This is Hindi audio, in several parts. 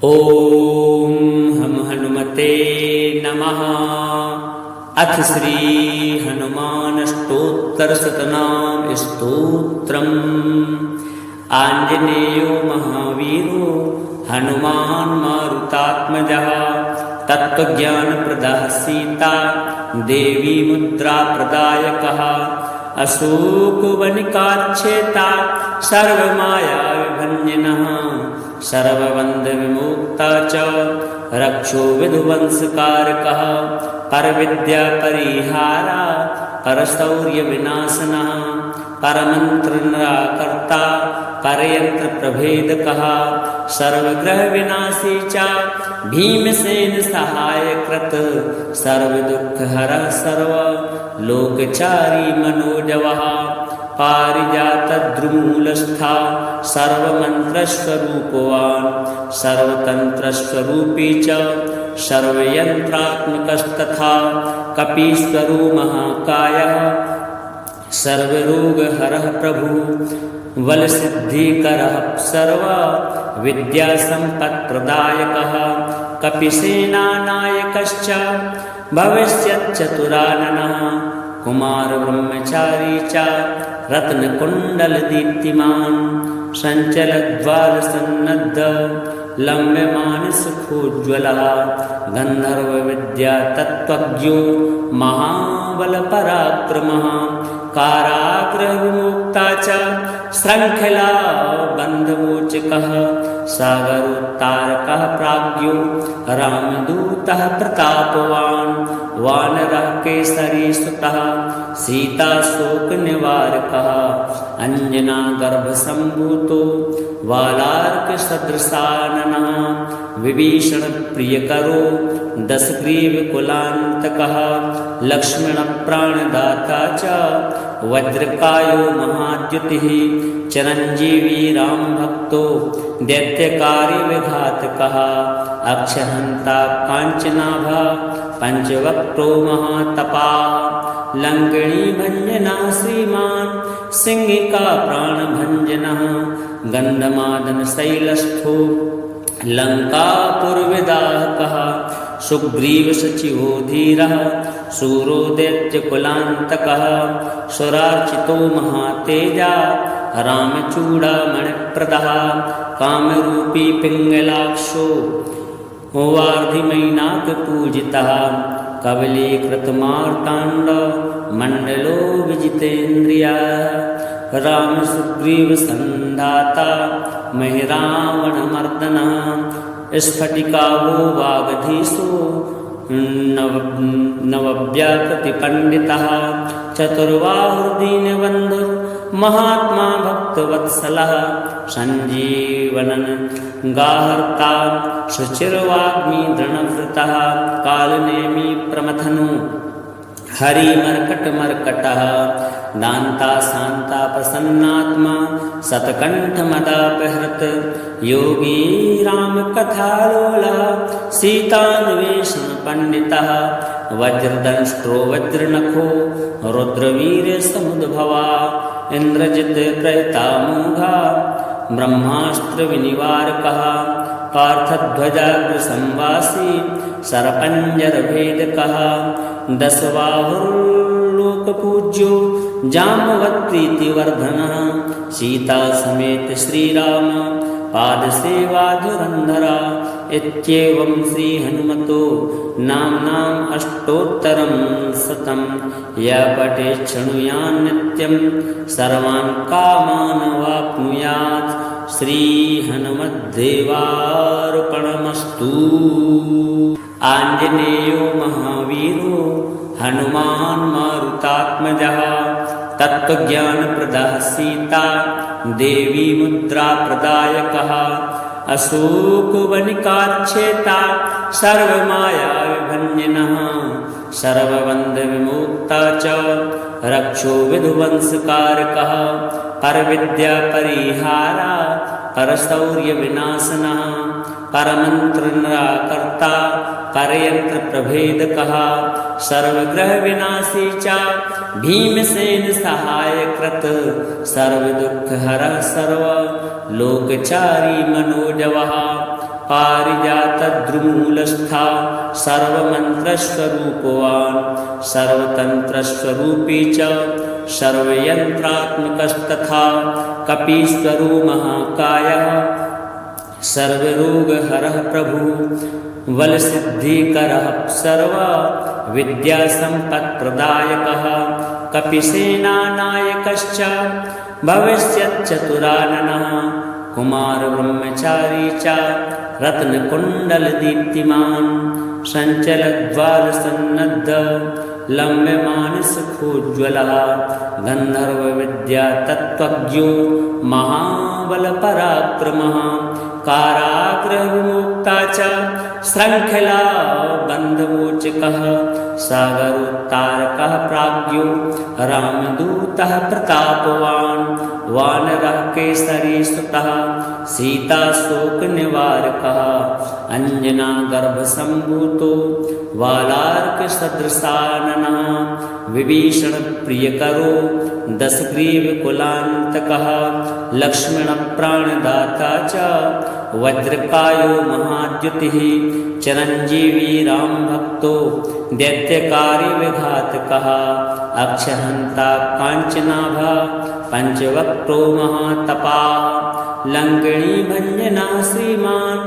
ओम हम हनुमते नमः। अथ श्री हनुमान स्तोत्र शतनाम स्तोत्रम्। आंजनेयो महावीरो हनुमान मारुतात्मजः तत्त्वज्ञान प्रदः सीता देवी मुद्रा प्रदायकः अशोकवनिकाच्छेता सर्वमाया विभञ्जनः सर्वबन्ध विमुक्ता च रक्षो विधुवंशकारकः परविद्या परिहारा परशौर्य विनाशनः परमंत्र निराकर्ता परयंत्र प्रभेदकः सर्वग्रह विनाशी च भीमसेन सहायकृत सर्वदुःखहरः सर्वलोकचारी मनोजवः पारिजातद्रुमूलस्था सर्वमन्त्रस्वरूपवान् सर्वतन्त्रस्वरूपी च सर्वयन्त्रात्मकस्तथा कपीश्वरो महाकायः सर्वरोगहरः प्रभु बलसिद्धिकरः सर्व विद्यासम्पत्प्रदायकः कपिसेनानायकश्च भविष्यच्चतुराननः कुमारब्रह्मचारी च रत्नकुण्डलदीप्तिमान् सञ्चलद्वारसन्नद्ध लम्ब्यमानसुखोज्ज्वलः गन्धर्वविद्यातत्त्वज्ञो महाबलपराक्रमः कारागृहविमुक्ता च शृङ्खला बन्धमोचकः सागरोत्तारकः प्राज्ञो रामदूतः प्रतापवान् वानरः केसरीसुतः सीताशोकनिवारकः अञ्जनागर्भसम्भूतो वालार्कसदृशाननः विभीषणप्रियकरो दशग्रीवकुलान्तकः लक्ष्मणप्राणदाता च वज्रकायो महाद्युतिः चिरञ्जीवी रामभक्तो दैत्यकार्यविघातकः अक्षहन्ता काञ्चनाभा पञ्चवक्त्रो महातपाः लङ्किणीभञ्जनः श्रीमान् सिंहिका प्राणभञ्जनः गन्धमादनशैलस्थो लङ्कापुरविदाहकः सुग्रीवसचिवो धीरः शूरो दैत्यकुलान्तकः सुरार्चितो महातेजा रामचूडामणिप्रदः कामरूपी पिङ्गलाक्षो वार्धिमैनाकपूजितः कबलीकृतमार्ताण्डमण्डलो विजितेन्द्रियः रामसुग्रीवसन्धाता महिरावणमर्दनः स्फटिकावो वागधीशो नवव्याकृतिपण्डितः चतुर्बाहुर्दीनबन्धुः महात्मा भक्तवत्सलः सञ्जीवनन् गाहर्ता शुचिर्वाग्मीदृढव्रतः कालनेमी प्रमथनो हरिमर्कटमर्कटः दान्ता शान्ता प्रसन्नात्मा शतकण्ठमदापहृत योगी रामकथालोलः सीतान्वेषणपण्डितः वज्रदंष्ट्रो वज्रनखो रुद्रवीर्यसमुद्भवा इन्द्रजित्प्रयतामोघा ब्रह्मास्त्रविनिवारकः पार्थध्वजाग्रसंवासी सरपञ्जरभेदकः दशबाहुर्लोकपूज्यो जाम्बवत्प्रीतिवर्धनः सीतासमेत श्रीराम पादसेवाधुरन्धरा इत्येवं श्रीहनुमतो नाम्नाम् अष्टोत्तरं शतं यः पठेत् शृणुयात् नित्यं सर्वान् कामान् वाप्नुयात्। श्रीहनुमद्देवार्पणमस्तु। आंजनेयो महावीरो हनुमान मारुतात्मजः तत्त्वज्ञानप्रदः सीता देवी मुद्रा प्रदायकः अशोकवनिकाच्छेता सर्वमाया विभञ्जनः सर्वबन्धविमुक्ता च रक्षो विधुवंशकारकः परविद्या परिहारा परशौर्य विनाशनः परमंत्र निराकर्ता परयंत्र प्रभेदकः सर्वग्रह विनाशी च भीमसेन सहायकृत सर्वदुःखहरः सर्वलोकचारी मनोजवः पारिजातद्रुमूलस्था सर्वमन्त्रस्वरूपवान् सर्वतन्त्रस्वरूपी च सर्वयन्त्रात्मकस्तथा कपीश्वरो महाकायः सर्वरोगहरः प्रभुः बलसिद्धिकरः सर्व विद्यासम्पत्प्रदायकः कपिसेनानायकश्च भविष्यच्चतुराननः कुमारब्रह्मचारी च रत्नकुण्डलदीप्तिमान् सञ्चलद्वारसन्नद्ध लम्ब्यमानसखोज्ज्वलः गन्धर्वविद्यातत्त्वज्ञो महाबलपराक्रमः कारागृहविमुक्ता च शृङ्खला बन्धमोचकः सागरोत्तारकः प्राज्ञो रामदूतः प्रतापवान् वानरः केसरीसुतः सीताशोकनिवारकः अञ्जनागर्भसम्भूतो वालार्कसदृशाननः विभीषणप्रियकरो दशग्रीवकुलान्तकः लक्ष्मणप्राणदाता च वज्रकायो महाद्युतिः चिरञ्जीवी रामभक्तो दैत्यकार्यविघातकः अक्षहन्ता काञ्चनाभा पञ्चवक्त्रो महातपाः लङ्किणीभञ्जना श्रीमान्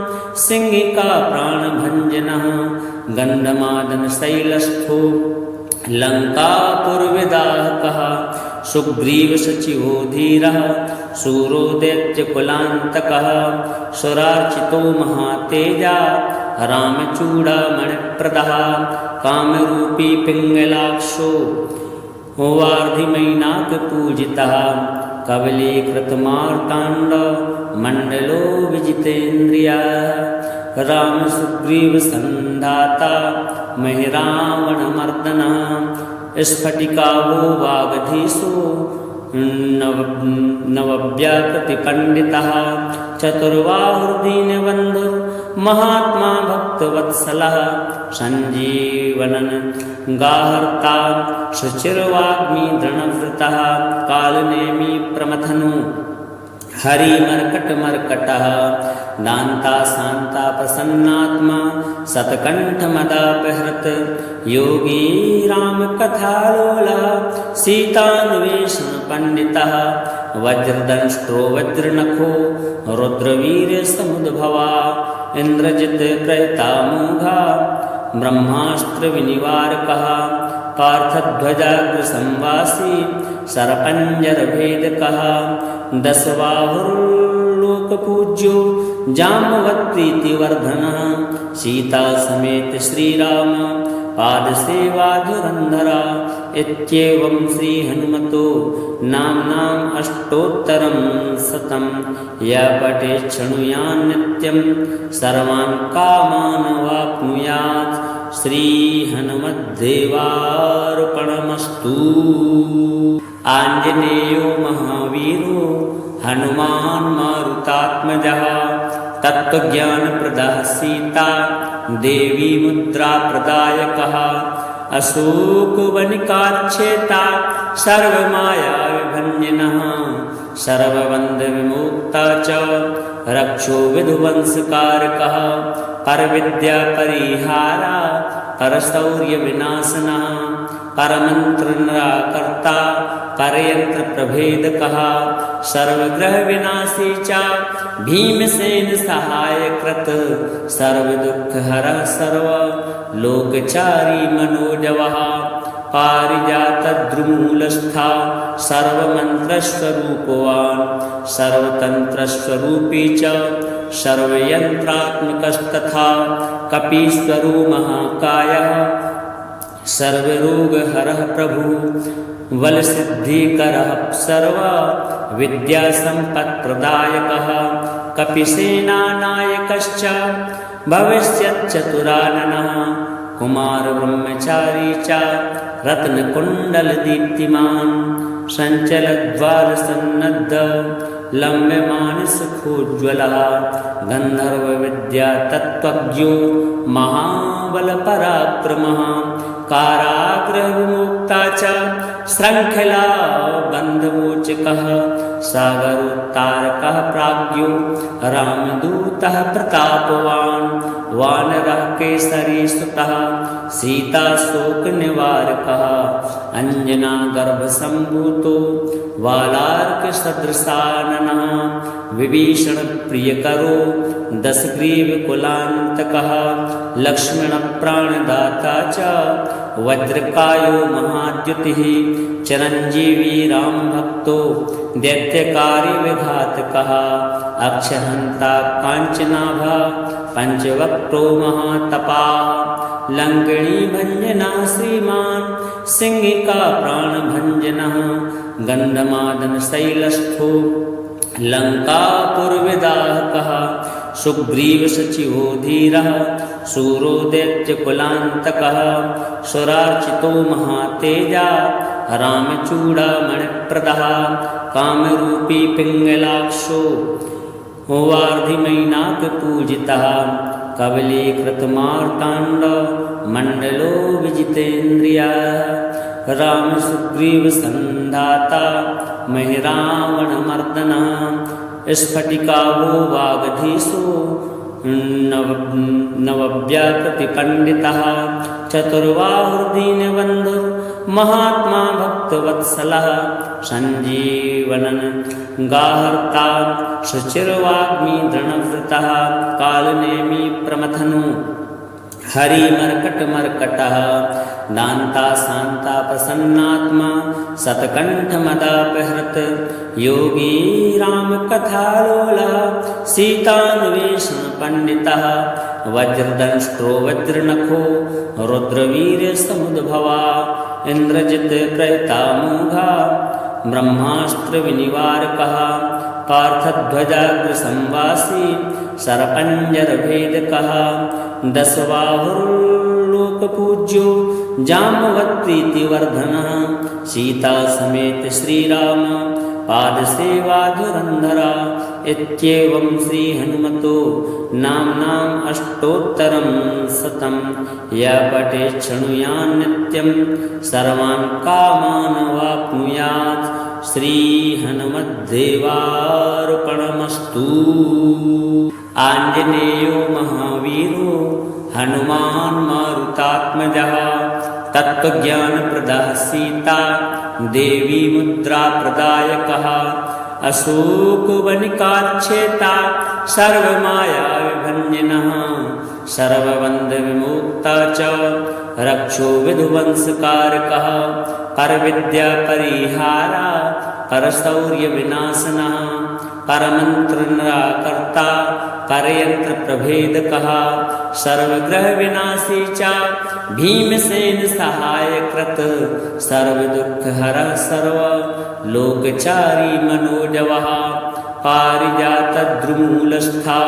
सिंहिका प्राणभञ्जनः गन्धमादनशैलस्थो लङ्कापुरविदाहकः सुग्रीवसचिवो धीरः शूरो दैत्यकुलान्तकः सुरार्चितो महातेजा रामचूडामणिप्रदः कामरूपी पिङ्गलाक्षो वार्धिमैनाकपूजितः कबलीकृतमार्ताण्डमण्डलो विजितेन्द्रियः रामसुग्रीवसन्धाता महिरावणमर्दनः स्फटिकावो वागधीशो नवव्याकृतिपण्डितः चतुर्बाहुर्दीनबन्धुः महात्मा भक्तवत्सलः सञ्जीवनन् गाहर्ता शुचिर्वाग्मीदृढवृतः कालनेमी प्रमथनो हरिमर्कटमर्कटः दान्ता शान्ता प्रसन्नात्मा शतकण्ठमदापहृत् योगी रामकथालोलः सीतान्वेषणपण्डितः वज्रदंष्ट्रो वज्रनखो रुद्रवीर्यसमुद्भवा इन्द्रजित्प्रहितामोघा ब्रह्मास्त्रविनिवारकः पार्थध्वजाग्रसंवासी सरपञ्जरभेदकः दशबाहुर्लोकपूज्यो जाम्बवत्प्रीतिवर्धनः सीतासमेत श्रीराम पादसेवाधुरन्धरा इत्येवं श्रीहनुमतो नाम्नाम् अष्टोत्तरं शतं यः पठेत् शृणुयात् नित्यं सर्वान् कामान् वाप्नुयात् श्रीहनुमद्देवार्पणमस्तु। आञ्जनेयो महावीरो हनुमान् मारुतात्मजः तत्त्वज्ञानप्रदः सीता देवी मुद्राप्रदायकः अशोकवनिकाच्छेता सर्वमायाविभञ्जनः सर्वबन्धविमुक्ता च रक्षो विधुवंशकारकः परविद्यापरिहारा परशौर्यविनाशनः परमन्त्रनिराकर्ता परयन्त्रप्रभेदकः सर्वग्रहविनाशी च भीमसेन सहायकृत् सर्वदुःखहरः सर्वलोकचारी मनोजवः पारिजातद्रुमूलस्था सर्वमन्त्रस्वरूपवान् सर्वतन्त्रस्वरूपी च सर्वयन्त्रात्मकस्तथा कपीश्वरो महाकायः सर्वरोगहरः प्रभुः बलसिद्धिकरः सर्व विद्यासम्पत्प्रदायकः कपिसेनानायकश्च भविष्यच्चतुराननः कुमारब्रह्मचारी च रत्नकुण्डलदीप्तिमान् सञ्चलद्वारसन्नद्ध लम्ब्यमानसखोज्ज्वलः गन्धर्वविद्यातत्त्वज्ञो महाबलपराक्रमः कारागृह विमुक्ता च श्रृंखला बंधमोचकः सागरोत्तारकः प्राज्ञो रामदूतः प्रतापवान् वानरः केसरी सुतः सीता शोक निवारकः अंजना गर्भ संभूतो वालार्क सदृशाननः विभीषण प्रियकरो दशग्रीव कुलांतकः लक्ष्मण प्राणदाता च वज्रकायो महाद्युतिः चिरंजीवी राम भक्तो दैत्यकारी विघातकः अक्षहंता कांचनाभा पंचवक्त्रो महातपाः लंकिणी भंजना श्रीमान सिंहिका प्राण भंजनः गंधमादन शैलस्थो लंकापुरविदाहकः सुग्रीव सचिवो धीरः शूरो दैत्यकुलांतकः सुरार्चितो महातेजा रामचूड़ामणिप्रदः कामरूपी पिंगलाक्षो वार्धिमैनाकपूजितः कबलीकृतमार्ताण्ड मण्डलो विजितेन्द्रियः राम सुग्रीव संधाता महिरावणमर्दनः स्फटिकाभो वागधीशो नवव्याकृतिपण्डितः चतुर्बाहुर्दीनबन्धुः महात्मा भक्तवत्सलः सञ्जीवनन् गाहर्ता शुचिर्वाग्मी दृढव्रतः कालनेमी प्रमथनो हरिमर्कटमर्कटः दान्ता शान्ता प्रसन्नात्मा शतकण्ठमदापहृत् योगी रामकथालोलः सीतान्वेषणपण्डितः वज्रदंष्ट्रो वज्रनखो रुद्रवीर्यसमुद्भवा इन्द्रजित् प्रहितामोघा ब्रह्मास्त्रविनिवारकः पार्थध्वजाग्रसंवासी सरपञ्जरभेदकः दशबाहुर्लोकपूज्यो जाम्बवत्प्रीतिवर्धनः सीता समेत श्रीराम पादसेवा धुरन्धरा इत्येवं श्रीहनुमतो नाम्नाम् अष्टोत्तरं शतं यः पठेत् शृणुयात् नित्यं सर्वान् कामान् वाप्नुयात् श्रीहनुमद्देवार्पणमस्तु। आञ्जनेयो महावीरो हनुमान् मारुतात्मजः तत्त्वज्ञानप्रदः सीता देवी मुद्राप्रदायकः अशोकवनिकाच्छेता सर्वमायाविभञ्जनः सर्वबन्धविमुक्ता च रक्षो विधुवंशकारकः परविद्यापरिहारा परशौर्यविनाशनः परमन्त्रनिराकर्ता परयन्त्रप्रभेदकः सर्वग्रहविनाशी च भीमसेन सहायकृत् सर्वदुःखहरः सर्वलोकचारी मनोजवः पारिजातद्रुमूलस्था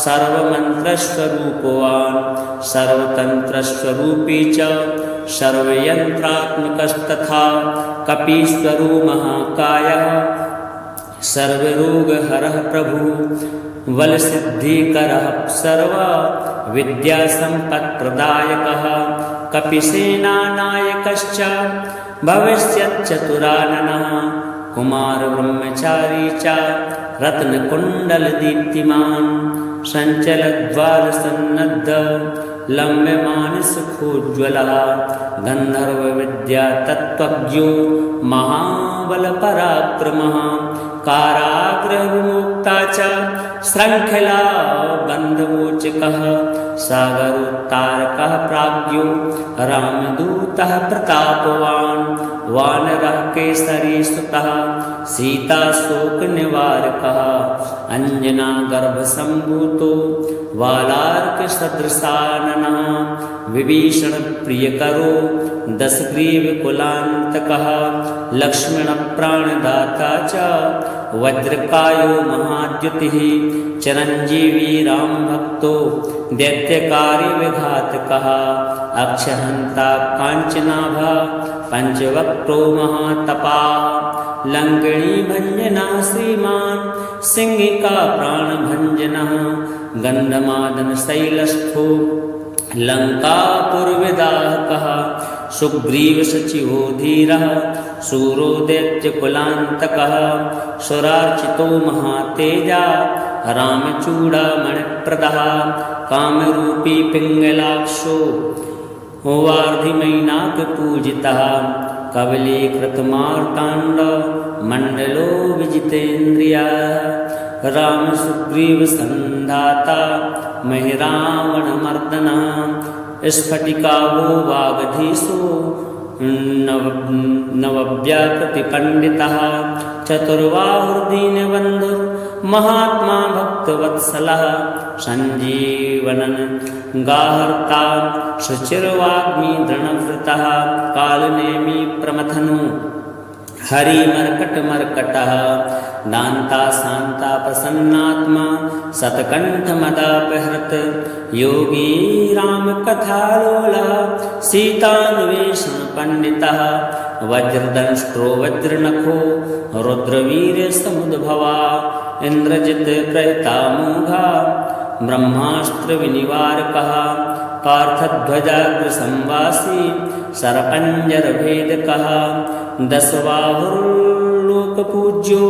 सर्वमन्त्रस्वरूपवान् सर्वतन्त्रस्वरूपी च सर्वयन्त्रात्मकस्तथा कपीश्वरो महाकायः सर्वरोगहरः प्रभुः बलसिद्धिकरः सर्वविद्यासम्पत्प्रदायकः कपिसेनानायकश्च भविष्यच्चतुराननः कुमारब्रह्मचारी च रत्नकुण्डलदीप्तिमान् सञ्चलद्वारसन्नद्ध लम्ब्यमानसुखोज्ज्वलः गन्धर्वविद्यातत्त्वज्ञो महाबलपराक्रमः कारागृहविमुक्ता च श्रृंखला बन्धमोचकः सागरोत्तारकः प्राज्ञो रामदूतः प्रतापवान् वानरः केसरी सुतः सीता शोक निवारकः अंजना गर्भ संभूतो वालार्क सदृशाननः विभीषण प्रियकरो दशग्रीव कुलांतकः लक्ष्मण प्राणदाता च वज्रकायो महाद्युतिः चिरंजीवी राम भक्तो दैत्यकारी विघातकः अक्षहंता कांचनाभा पंचवक्त्रो महातपाः लंकिणी भंजना श्रीमान सिंहिका प्राण भंजनः गंधमादन शैलस्थो लंकापुरविदाहकः सुग्रीवसचिवो धीरः शूरो दैत्यकुलान्तकः सुरार्चितो महातेजा रामचूडामणिप्रदः कामरूपी पिङ्गलाक्षो वार्धिमैनाकपूजितः कवलीकृतमार्ताण्ड मण्डलो विजितेन्द्रियः रामसुग्रीवसन्धाता महिरावणमर्दनः स्फटिकावो वागधीशो नवव्याकृतिपण्डितः चतुर्बाहुर्दीनबन्धुर्महात्मा भक्तवत्सलः सञ्जीवनन् गाहर्ता शुचिर्वाग्मी दृढव्रतः कालनेमी प्रमथनु हरिमर्कटमर्कटः दान्ता शान्ता प्रसन्नात्मा शतकण्ठमदापहृत योगी रामकथालोलः सीतान्वेषणपण्डितः वज्रदंष्ट्रो वज्रनखो रुद्रवीर्यसमुद्भवा इन्द्रजित्प्रहितामोघा ब्रह्मास्त्रविनिवारकः पार्थध्वजाग्रसंवासी सरपञ्जरभेदकः दशबाहुर्लोकपूज्यो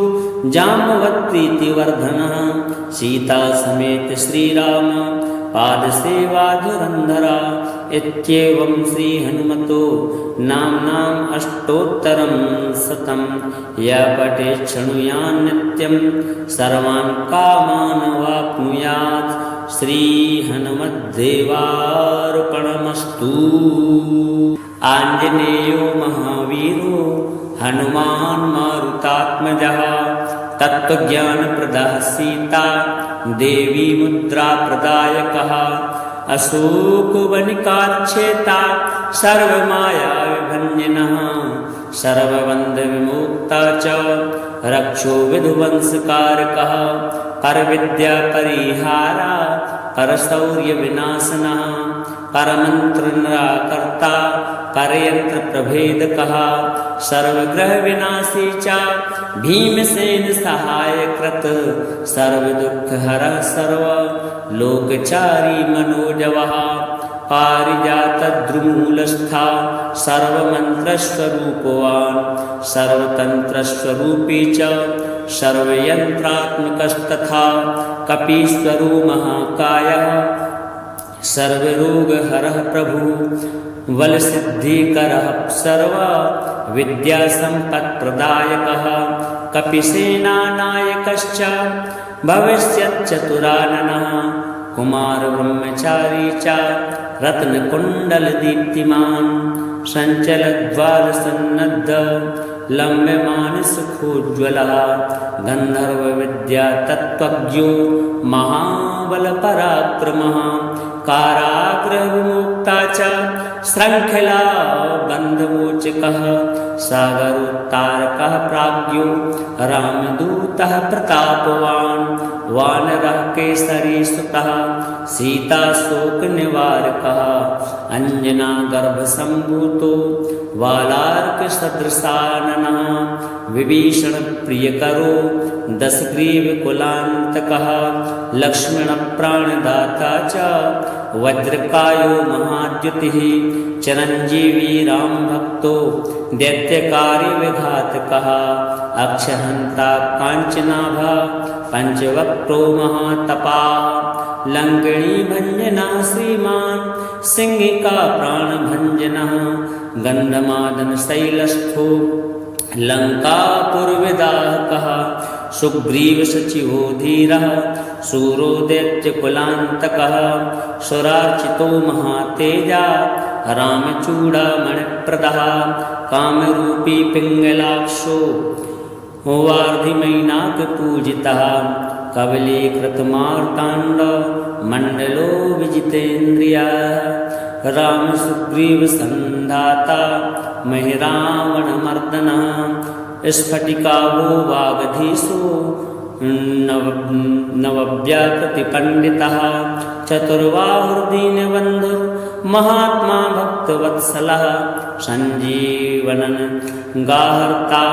जाम्बवत्प्रीतिवर्धनः सीतासमेत श्रीराम पादसेवाधुरन्धरा इत्येवं श्रीहनुमतो नाम्नाम् अष्टोत्तरं शतं यः पठेत् शृणुयात् नित्यं सर्वान् कामान् वाप्नुयात् श्रीहनुमद्देवार्पणमस्तु। आञ्जनेयो महावीरो हनुमान् मारुतात्मजः तत्त्वज्ञानप्रदः सीता देवी मुद्राप्रदायकः अशोकवनिकाच्छेता सर्वमायाविभञ्जनः सर्वबन्धविमुक्ता च रक्षो विधुवंशकारकः परविद्यापरिहारा परशौर्यविनाशनः परमन्त्रनिराकर्ता परयन्त्रप्रभेदकः सर्वग्रहविनाशी च भीमसेन सहायकृत् सर्वदुःखहरः सर्वलोकचारी मनोजवः पारिजातद्रुमूलस्था सर्वमन्त्रस्वरूपवान् सर्वतन्त्रस्वरूपी च सर्वयन्त्रात्मकस्तथा कपीश्वरो महाकायः सर्वरोगहरः प्रभुः बलसिद्धिकरः सर्वा विद्यासम्पत्प्रदायकः कपिसेनानायकश्च भविष्यच्चतुराननः कुमारब्रह्मचारी च रत्नकुण्डलदीप्तिमान् सञ्चलद्वारसन्नद्ध लम्ब्यमानसुखोज्ज्वलः गन्धर्वविद्यातत्त्वज्ञो महाबलपराक्रमः कारागृहविमुक्ता च श्रृङ्खला बन्धमोचकः सागरोत्तारकः प्राज्ञो रामदूतः प्रतापवान् वानरः केसरीसुतः सीताशोकनिवारकः अञ्जनागर्भसम्भूतो वालार्कसदृशाननः विभीषणप्रियकरो दशग्रीवकुलान्तकः लक्ष्मणप्राणदाता च वज्रकायो महाद्युतिः चिरञ्जीवी रामभक्तो दैत्यकार्यविघातकः अक्षहन्ता काञ्चनाभः पञ्चवक्त्रो महातपाः लङ्किणीभञ्जनः श्रीमान् सिंहिका प्राणभञ्जनः गन्धमादनशैलस्थो लङ्कापुरविदाहकः सुग्रीवसचिवो धीरः शूरो दैत्यकुलान्तकः सुरार्चितो महातेजा रामचूडामणिप्रदः कामरूपी पिङ्गलाक्षो वार्धिमैनाकपूजितः कवलीकृतमार्ताण्ड मण्डलो विजितेन्द्रियः रामसुग्रीवसन्धाता महिरावणमर्दनः स्फटिकावो वागधीशो नवव्याकृतिपण्डितः चतुर्बाहुर्दीनबन्धुर्महात्मा भक्तवत्सलः सञ्जीवनन् गाहर्ता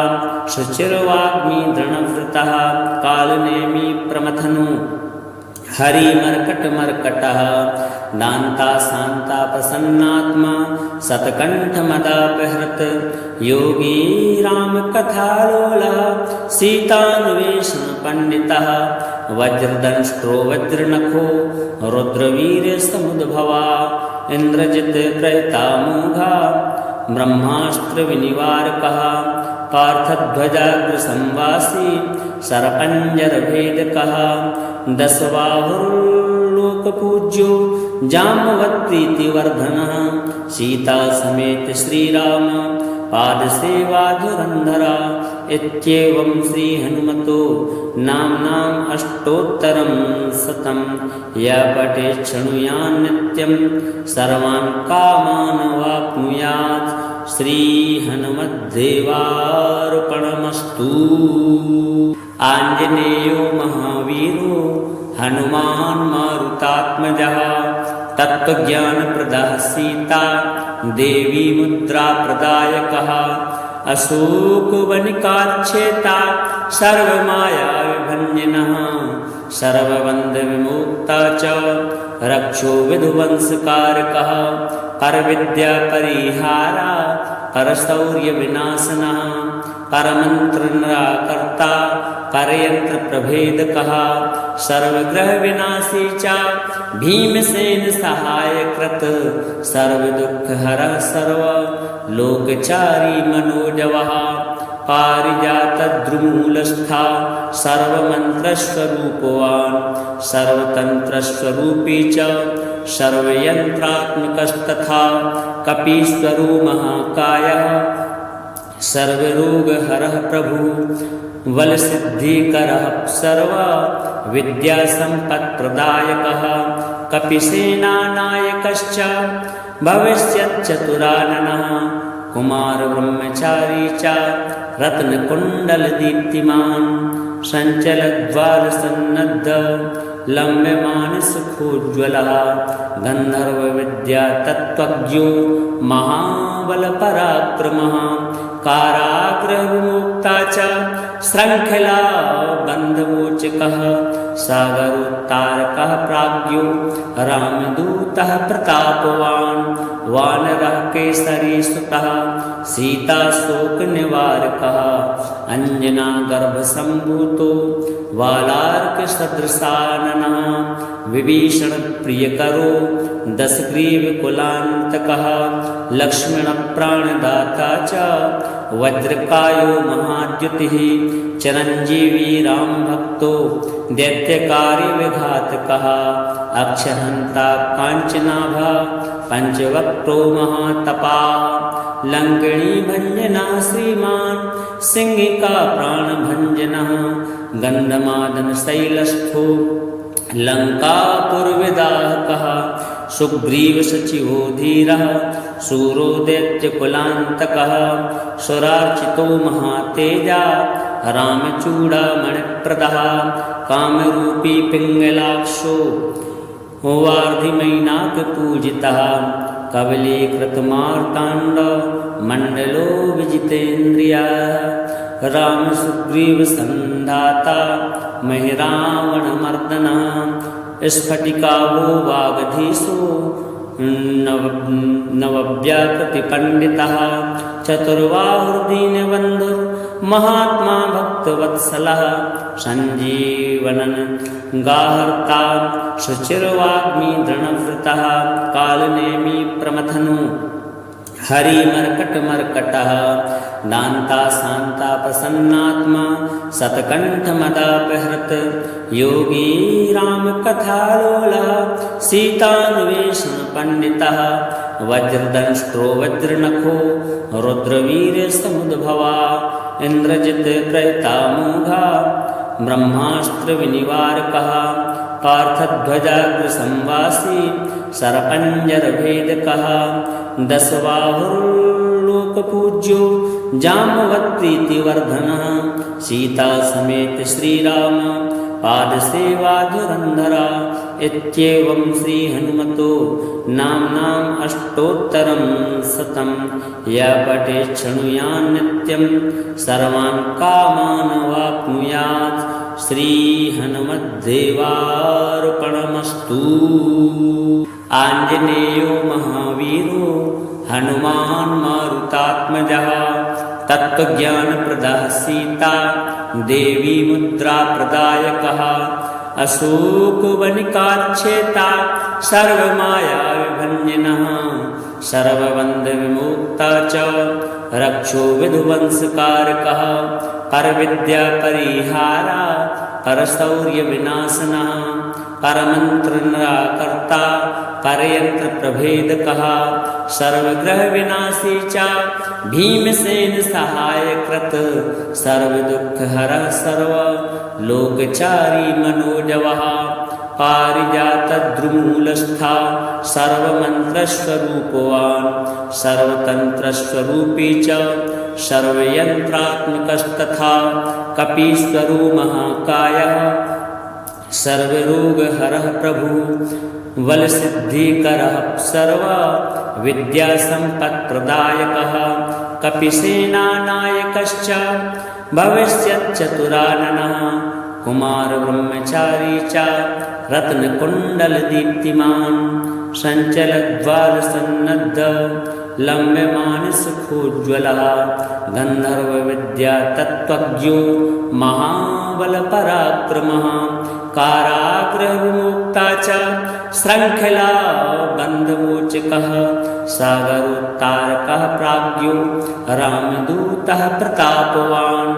शुचिर्वाग्मी दृढव्रतः कालनेमी प्रमथनु हरिमर्कटमर्कटः दान्ता शान्ता प्रसन्नात्मा शतकण्ठमदापहृत् योगी रामकथालोलः सीतान्वेषणपण्डितः वज्रदंष्ट्रो वज्रनखो रुद्रवीर्यसमुद्भवा इन्द्रजित् प्रहितामोघा ब्रह्मास्त्रविनिवारकः पार्थध्वजाग्रसंवासी सरपञ्जरभेदकः दशबाहुर्लोकपूज्यो जाम्बवत्प्रीतिवर्धनः सीता समेत श्रीराम पादसेवाधुरन्धरा इत्येवं श्रीहनुमतो नाम्नाम् अष्टोत्तरं शतं यः पठेत् शृणुयात् नित्यं सर्वान् कामान् वाप्नुयात्। श्रीहनुमद्देवार्पणमस्तु। आञ्जनेयो महावीरो हनुमान् मारुतात्मजः तत्त्वज्ञानप्रदः सीता देवी मुद्राप्रदायकः अशोकवनिकाच्छेता सर्वमायाविभञ्जनः सर्वबन्धविमुक्ता च रक्षो विधुवंशकारकः परविद्यापरिहारा परशौर्यविनाशनः परमन्त्रनिराकर्ता परयन्त्रप्रभेदकः सर्वग्रहविनाशी च भीमसेन सहायकृत् सर्वदुःखहरः सर्वलोकचारी मनोजवः पारिजातद्रुमूलस्था सर्वमन्त्रस्वरूपवान् सर्वतन्त्रस्वरूपी च सर्वयन्त्रात्मकस्तथा कपीश्वरो महाकायः सर्वरोगहरः प्रभुः बलसिद्धिकरः सर्वविद्यासम्पत्प्रदायकः कपिसेनानायकश्च भविष्यच्चतुराननः कुमारब्रह्मचारी च रत्नकुण्डलदीप्तिमान् सञ्चलद्वारसन्नद्ध लम्ब्यमानसुखोज्ज्वलः गन्धर्वविद्यातत्त्वज्ञो महाबलपराक्रमः कारागृहविमुक्ता च शृङ्खला बन्धमोचकः सागरोत्तारकः प्राज्ञो रामदूतः प्रतापवान् वानरः केसरीसुतः सीताशोकनिवारकः अञ्जनागर्भसम्भूतो वालार्कसदृशाननः विभीषणप्रियकरो दशग्रीवकुलान्तकः लक्ष्मणप्राणदाता च वज्रकायो महाद्युतिः चिरञ्जीवी रामभक्तो दैत्यकार्यविघातकः अक्षहन्ता काञ्चनाभः पञ्चवक्त्रो महातपाः लङ्किणीभञ्जनः श्रीमान् सिंहिका प्राणभञ्जनः गन्धमादनशैलस्थो लङ्कापुरविदाहकः सुग्रीवसचिवो धीरः शूरो दैत्यकुलान्तकः सुरार्चितो महातेजा रामचूडामणिप्रदः कामरूपी पिङ्गलाक्षो वार्धिमैनाकपूजितः कवलीकृतमार्ताण्डमण्डलो विजितेन्द्रियः रामसुग्रीवसन्धाता महिरावणमर्दनः स्फटिकावो वागधीशो नवव्याकृतिपण्डितः चतुर्बाहुर्दीनबन्धुर्महात्मा भक्तवत्सलः सञ्जीवनन् गाहर्ता शुचिर्वाग्मी दृढव्रतः कालनेमी प्रमथनो हरिमर्कटमर्कटः दान्ता शान्ता प्रसन्नात्मा शतकण्ठमदापहृत् योगी रामकथालोलः सीतान्वेषणपण्डितः वज्रदंष्ट्रो वज्रनखो रुद्रवीर्यसमुद्भवा इन्द्रजित् प्रहितामोघा ब्रह्मास्त्रविनिवारकः पार्थध्वजाग्रसंवासी सरपञ्जरभेदकः दशबाहुर्लोकपूज्यो जाम्बवत्प्रीतिवर्धनः सीता समेत श्रीराम पादसेवाधुरन्धरा इत्येवं श्रीहनुमतो नाम्नाम् अष्टोत्तरं शतं यः पठेत् शृणुयात् नित्यं सर्वान् कामान् वाप्नुयात्। श्री हनुमद्देवार्पणमस्तु। आञ्जनेयो महावीरो हनुमान् मारुतात्मजः तत्त्वज्ञानप्रदः सीता देवी मुद्राप्रदायकः अशोकवनिकाच्छेता सर्वमायाविभञ्जनः सर्वबन्धविमुक्ता च रक्षो विधुवंशकारकः परविद्यापरिहारा परशौर्यविनाशनः परमन्त्रनिराकर्ता परयन्त्रप्रभेदकः सर्वग्रहविनाशी च भीमसेन सहायकृत् सर्वदुःखहरः सर्वलोकचारी मनोजवः पारिजातद्रुमूलस्था सर्वमन्त्रस्वरूपवान् सर्वतन्त्रस्वरूपी च सर्वयन्त्रात्मकस्तथा कपीश्वरो महाकायः सर्वरोगहरः प्रभुः बलसिद्धिकरः सर्वविद्यासम्पत्प्रदायकः कपिसेनानायकश्च भविष्यच्चतुराननः कुमारब्रह्मचारी च रत्नकुण्डलदीप्तिमान् सञ्चलद्वारसन्नद्ध लम्ब्यमानसुखोज्ज्वलः गन्धर्वविद्यातत्त्वज्ञो महाबलपराक्रमः कारागृहविमुक्ता च शृङ्खला बन्धमोचकः सागरोत्तारकः प्राज्ञो रामदूतः प्रतापवान्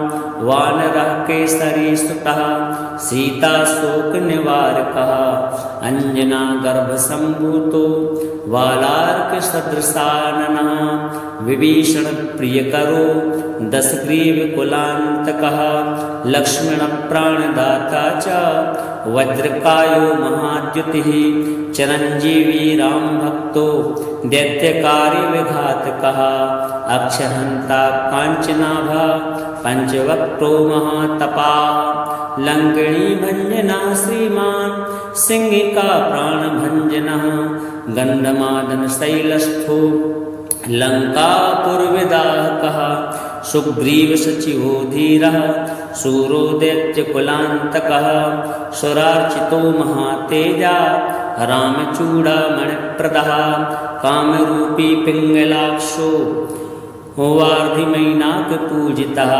वानरः केसरीसुतः सीताशोकनिवारकः अञ्जनागर्भसम्भूतो वालार्कसदृशाननः विभीषणप्रियकरो दशग्रीवकुलान्तकः लक्ष्मणप्राणदाता च वज्रकायो महाद्युतिः चिरञ्जीवी रामभक्तो दैत्यकार्यविघातकः अक्षहन्ता काञ्चनाभा पञ्चवक्त्रो महातपाः लङ्किणीभञ्जनः श्रीमान् सिंहिका प्राणभञ्जनः गन्धमादनशैलस्थो लङ्कापुरविदाहकः सुग्रीवसचिवो धीरः शूरो दैत्यकुलान्तकः सुरार्चितो महातेजा रामचूडामणिप्रदः कामरूपी पिङ्गलाक्षो वार्धिमैनाकपूजितः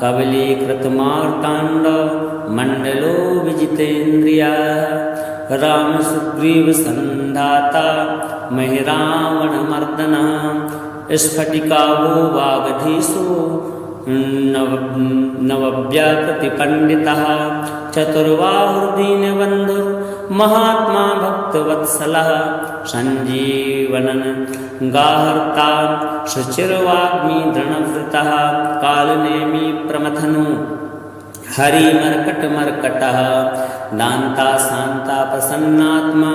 कवलीकृतमार्ताण्डमण्डलो विजितेन्द्रियः रामसुग्रीवसन्धाता महिरावणमर्दनः स्फटिकावो वागधीशो नवव्याकृतिपण्डितः चतुर्बाहुर्दीनबन्धुर्महात्मा भक्तवत्सलः सञ्जीवनन् गाहर्ता शुचिर्वाग्मीदृढव्रतः कालनेमी प्रमथनो हरिमर्कटमर्कटः दान्ता शान्ता प्रसन्नात्मा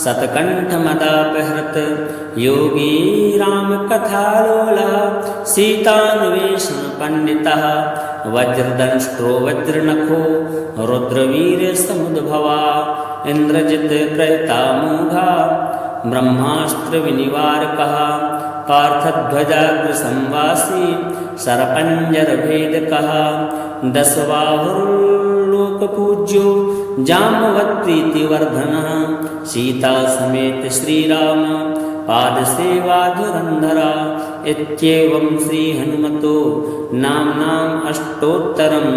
शतकण्ठमदापहृत् योगी रामकथालोलः सीतान्वेषणपण्डितः वज्रदंष्ट्रो वज्रनखो रुद्रवीर्यसमुद्भवा इन्द्रजित्प्रहृतामोघा ब्रह्मास्त्रविनिवारकः पार्थध्वजाग्रसंवासी सरपञ्जरभेदकः दशबाहुर्लोकपूज्यो जाम्बवत्प्रीतिवर्धनः सीतासमेत श्रीराम पादसेवाधुरन्धरा इत्येवं श्रीहनुमतो नाम्नाम् अष्टोत्तरं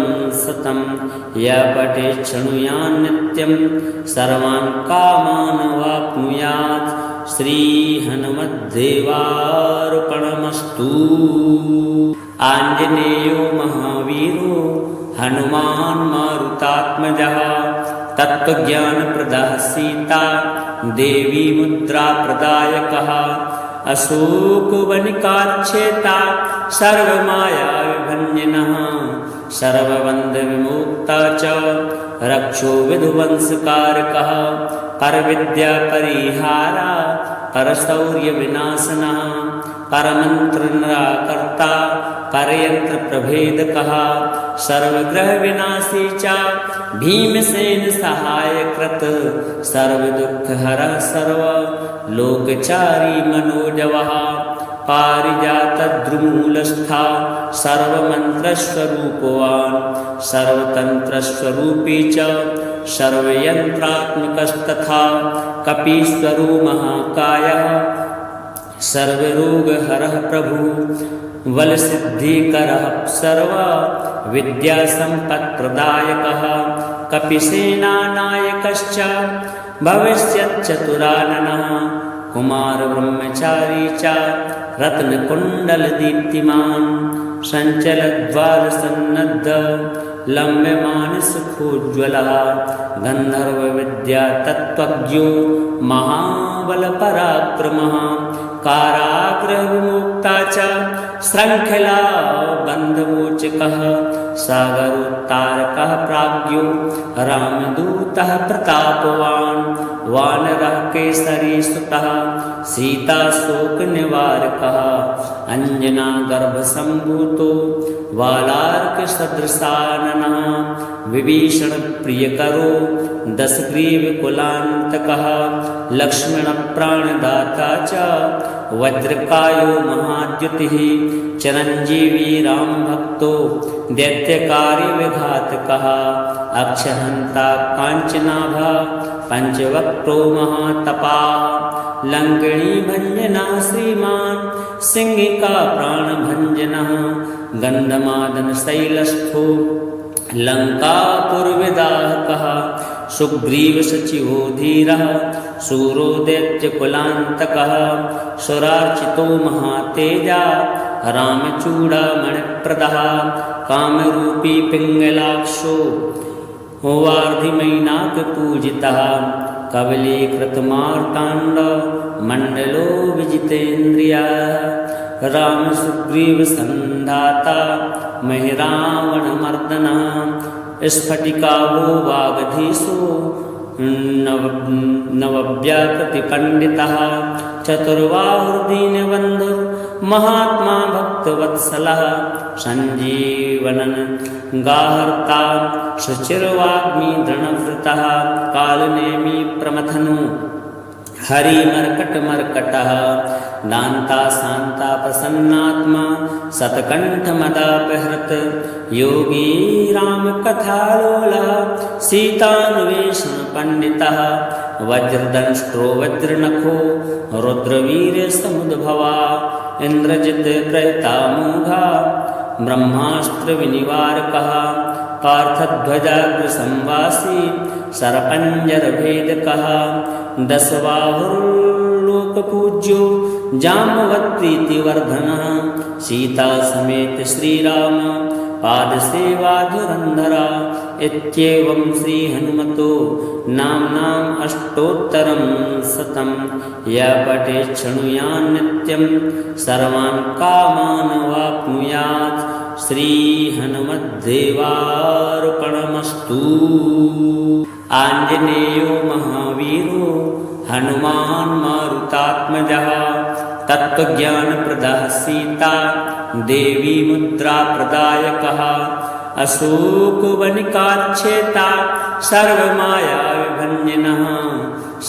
शतं य पठेत् शृणुयात् नित्यं सर्वान् कामान् वाप्नुयात्। श्रीहनुमद्देवार्पणमस्तु। आञ्जनेयो महावीरो हनुमान् मारुतात्मजः तत्त्वज्ञानप्रदः सीता देवी मुद्राप्रदायकः अशोकवनिकाच्छेता सर्वमायाविभञ्जनः सर्वबन्धविमुक्ता च रक्षो विधुवंशकारकः परविद्यापरिहारा परशौर्यविनाशनः परमन्त्रनिराकर्ता परयन्त्रप्रभेदकः सर्वग्रहविनाशी च भीमसेन सहायकृत् सर्वदुःखहरः सर्वलोकचारी मनोजवः पारिजातद्रुमूलस्था सर्वमन्त्रस्वरूपवान् सर्वतन्त्रस्वरूपी च सर्वयन्त्रात्मकस्तथा कपीश्वरो महाकायः सर्वरोगहरः प्रभु बलसिद्धिकरः सर्वविद्यासम्पत्प्रदायकः कपिसेनानायकश्च भविष्यच्चतुराननः कुमारब्रह्मचारी च रत्नकुण्डलदीप्तिमान् सञ्चलद्वारसन्नद्ध लम्ब्यमानसुखोज्ज्वलः गन्धर्वविद्यातत्त्वज्ञो महाबलपराक्रमः कारागृहविमुक्ता च शृङ्खला बन्धमोचकः सागरोत्तारकः प्राज्ञो रामदूतः प्रतापवान् वानरः केसरीसुतः सीताशोकनिवारकः अञ्जनागर्भसम्भूतो वालार्कसदृशाननः विभीषणप्रियकरो दशग्रीवकुलान्तकः लक्ष्मणप्राणदाता च वज्रकायो महाद्युतिः चिरञ्जीवी रामभक्तो दैत्यकार्यविघातकः अक्षहन्ता काञ्चनाभः पञ्चवक्त्रो महातपाः लङ्किणीभञ्जनः श्रीमान् सिंहिका प्राणभञ्जनः गन्धमादनशैलस्थो लङ्कापुरविदाहकः सुग्रीवसचिवो धीरः शूरो दैत्यकुलान्तकः सुरार्चितो महातेजा रामचूडामणिप्रदः कामरूपी पिङ्गलाक्षो वार्धिमैनाकपूजितः कबलीकृतमार्ताण्डमण्डलो विजितेन्द्रियः रामसुग्रीवसन्धाता महिरावणमर्दनः स्फटिकावो वागधीशो नवव्याकृतिपण्डितः चतुर्बाहुर्दीनबन्धुः महात्मा भक्तवत्सलः सञ्जीवनन् गाहर्ता शुचिर्वाग्मी दृढव्रतः कालनेमी प्रमथनो हरिमर्कटमर्कटः दान्ता शान्ता प्रसन्नात्मा शतकण्ठमदापहृत् योगी रामकथालोलः सीतान्वेषणपण्डितः वज्रदंष्ट्रो वज्रनखो रुद्रवीर्यसमुद्भवा इन्द्रजित् प्रहितामोघा ब्रह्मास्त्रविनिवारकः पार्थध्वजाग्रसंवासी सरपञ्जरभेदकः दशबाहुर्लोकपूज्यो जाम्बवत्प्रीतिवर्धनः सीतासमेत श्रीराम पादसेवाधुरन्धरा इत्येवं श्रीहनुमतो नाम्नाम् अष्टोत्तरं शतं यः पठेत् शृणुयात् नित्यं सर्वान् कामान् वाप्नुयात् श्रीहनुमद्देवार्पणमस्तु। आञ्जनेयो महावीरो हनुमान् मारुतात्मजः तत्त्वज्ञानप्रदः सीता देवी मुद्राप्रदायकः अशोकवनिकाच्छेता सर्वमायाविभञ्जनः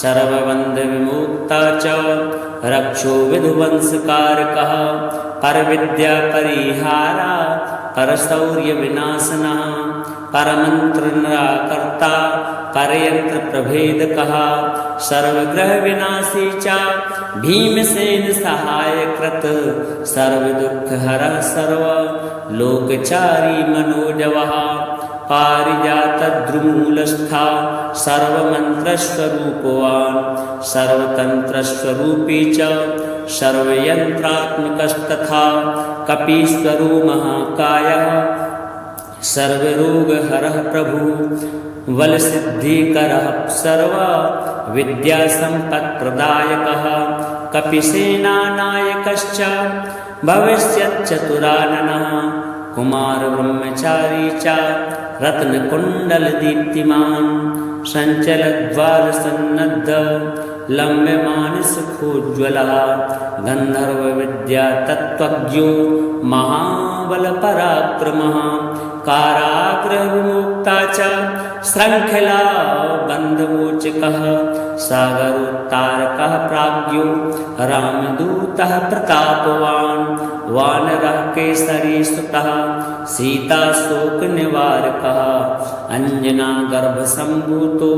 सर्वबन्धविमुक्ता च रक्षो विधुवंशकारकः परविद्यापरिहारा परशौर्यविनाशनः परमन्त्रनिराकर्ता परयन्त्रप्रभेदकः सर्वग्रहविनाशी च भीमसेन सहायकृत सर्वदुःखहरः सर्वलोकचारी मनोजवः पारिजातद्रुमूलस्था सर्वमन्त्रस्वरूपवान् सर्वतन्त्रस्वरूपी च सर्वयन्त्रात्मकस्तथा कपीश्वरो महाकायः सर्वरोगहरः प्रभु बलसिद्धिकरः सर्वविद्यासम्पत्प्रदायकः कपिसेनानायकश्च भविष्यच्चतुराननः कुमारब्रह्मचारी च रत्नकुण्डलदीप्तिमान् सञ्चलद्वारसन्नद्ध लम्ब्यमानसुखोज्ज्वलः गन्धर्वविद्यातत्त्वज्ञो महाबलपराक्रमः कारागृहविमुक्ता च शृङ्खला बन्धमोचकः सागरोत्तारकः प्राज्ञो प्रतापराज्ञो रामदूतः प्रतापवान् वानरः केसरी सुतः सीताशोकनिवारकः अंजनागर्भसम्भूतो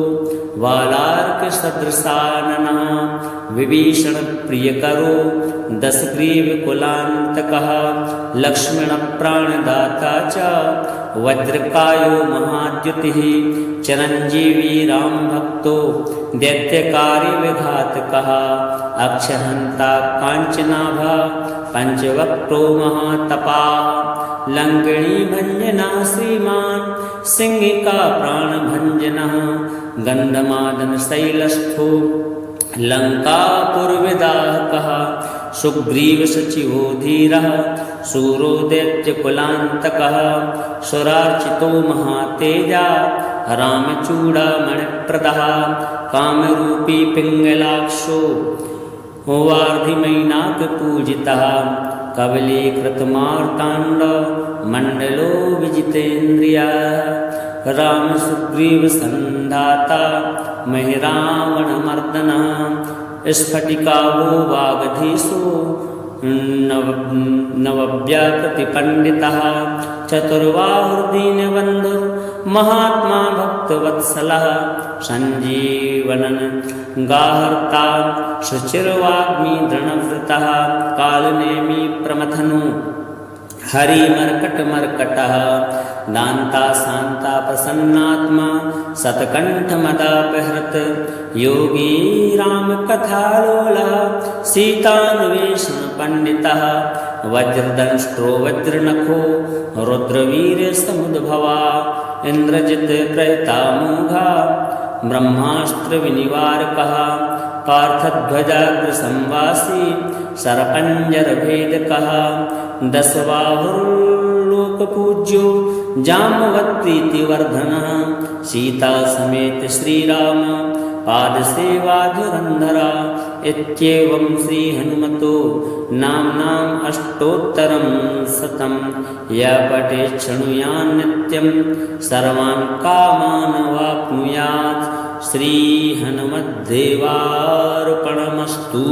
वालार्कसदृशाननः विभीषणप्रियकरो दशग्रीवकुलान्तकः लक्ष्मणप्राणदाता च वज्रकायो महाद्युतिः चिरञ्जीवी रामभक्तो दैत्यकार्यविघातकः अक्षहन्ता काञ्चनाभः पञ्चवक्त्रो महातपाः लङ्किणीभञ्जनः श्रीमान् सिंहिका प्राणभञ्जनः गन्धमादनशैलस्थो लङ्कापुरविदाहकः सुग्रीवसचिवो धीरः शूरो दैत्यकुलान्तकः सुरार्चितो महातेजा रामचूडामणिप्रदः कामरूपी पिङ्गलाक्षो वार्धिमैनाकपूजितः कवलीकृतमार्ताण्डमण्डलो विजितेन्द्रियः रामसुग्रीवसन्धाता महिरावणमर्दनः स्फटिकावो वागधीशो नवव्याकृतिपण्डितः चतुर्बाहुर्दीनबन्धु महात्मा भक्तवत्सलः सञ्जीवनन् गाहर्ता शुचिर्वाग्मी दृढव्रतः कालनेमी प्रमथनो हरिमर्कटमर्कटः दान्ता शान्ता प्रसन्नात्मा शतकण्ठमदापहृत योगी रामकथालोलः सीतान्वेषणपण्डितः वज्रदंष्ट्रो वज्रनखो रुद्रवीर्यसमुद्भवा इन्द्रजित्प्रहृतामोघा ब्रह्मास्त्रविनिवारकः पार्थध्वजाग्रसंवासी सरपञ्जरभेदकः दशबाहुर्लोकपूज्यो जाम्बवत्प्रीतिवर्धनः सीतासमेत श्रीराम पादसेवाधुरन्धरा इत्येवं श्रीहनुमतो नाम्नाम् अष्टोत्तरं शतं यः पठेत् शृणुयात् नित्यं सर्वान् कामान् वाप्नुयात् श्रीहनुमद्देवार्पणमस्तु।